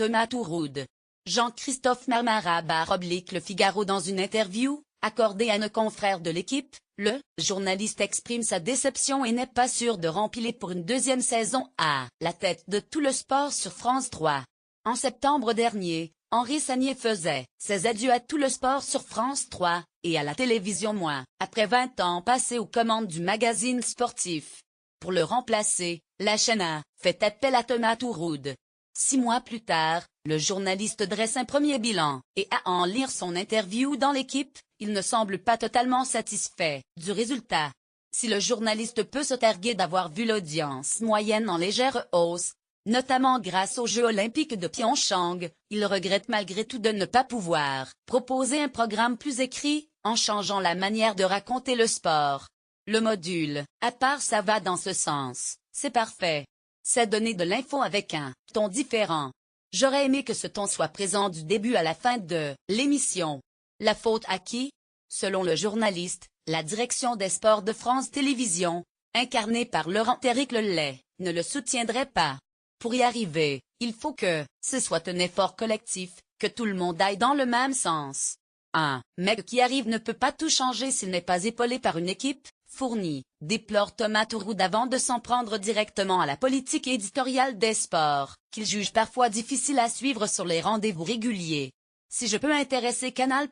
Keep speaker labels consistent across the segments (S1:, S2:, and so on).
S1: Thomas Touroud. Jean-Christophe Marmara / Le Figaro. Dans une interview accordée à nos confrères de l'équipe, le journaliste exprime sa déception et n'est pas sûr de remplir pour une deuxième saison à la tête de Tout le sport sur France 3. En septembre dernier, Henri Sagnier faisait ses adieux à Tout le sport sur France 3, et à la télévision après 20 ans passés aux commandes du magazine sportif. Pour le remplacer, la chaîne a fait appel à Thomas Touroud. 6 mois plus tard, le journaliste dresse un premier bilan, et à en lire son interview dans l'équipe, il ne semble pas totalement satisfait du résultat. Si le journaliste peut se targuer d'avoir vu l'audience moyenne en légère hausse, notamment grâce aux Jeux olympiques de Pyeongchang, il regrette malgré tout de ne pas pouvoir proposer un programme plus écrit, en changeant la manière de raconter le sport. Le module, à part ça va dans ce sens, c'est parfait. C'est donner de l'info avec un ton différent. J'aurais aimé que ce ton soit présent du début à la fin de l'émission. La faute à qui? Selon le journaliste, la direction des sports de France Télévisions, incarnée par Laurent-Éric Lelay, ne le soutiendrait pas. Pour y arriver, il faut que ce soit un effort collectif, que tout le monde aille dans le même sens. Un mec qui arrive ne peut pas tout changer s'il n'est pas épaulé par une équipe fournie, déplore Thomas Touroud avant de s'en prendre directement à la politique éditoriale des sports, qu'il juge parfois difficile à suivre sur les rendez-vous réguliers. Si je peux intéresser Canal+,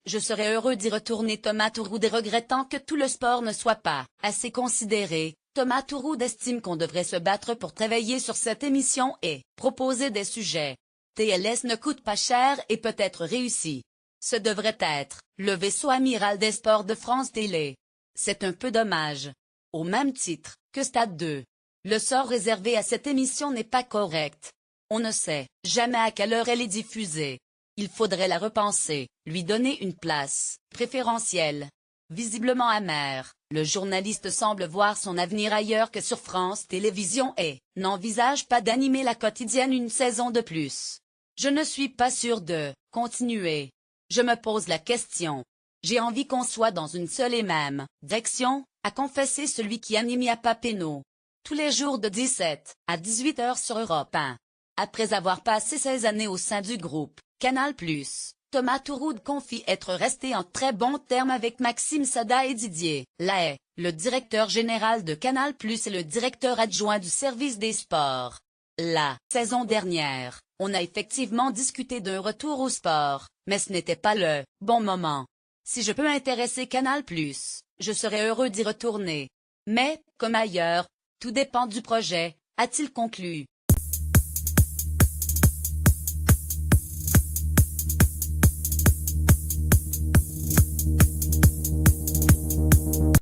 S1: je serais heureux d'y retourner. Thomas Touroud. Et regrettant que Tout le sport ne soit pas assez considéré, Thomas Touroud estime qu'on devrait se battre pour travailler sur cette émission et proposer des sujets. TLS ne coûte pas cher et peut être réussi. Ce devrait être le vaisseau amiral des sports de France Télé. C'est un peu dommage. Au même titre que Stade 2. Le sort réservé à cette émission n'est pas correct. On ne sait jamais à quelle heure elle est diffusée. Il faudrait la repenser, lui donner une place préférentielle. Visiblement amer, le journaliste semble voir son avenir ailleurs que sur France Télévisions et n'envisage pas d'animer la quotidienne une saison de plus. Je ne suis pas sûr de continuer. Je me pose la question. J'ai envie qu'on soit dans une seule et même direction, a confessé celui qui anime Yapa Penaud. Tous les jours de 17 à 18 heures sur Europe 1. Après avoir passé 16 années au sein du groupe Canal+, Thomas Touroud confie être resté en très bons termes avec Maxime Sada et Didier Lahaye, le directeur général de Canal+, et le directeur adjoint du service des sports. La saison dernière, on a effectivement discuté d'un retour au sport, mais ce n'était pas le bon moment. Si je peux intéresser Canal+, je serais heureux d'y retourner. Mais, comme ailleurs, tout dépend du projet, a-t-il conclu.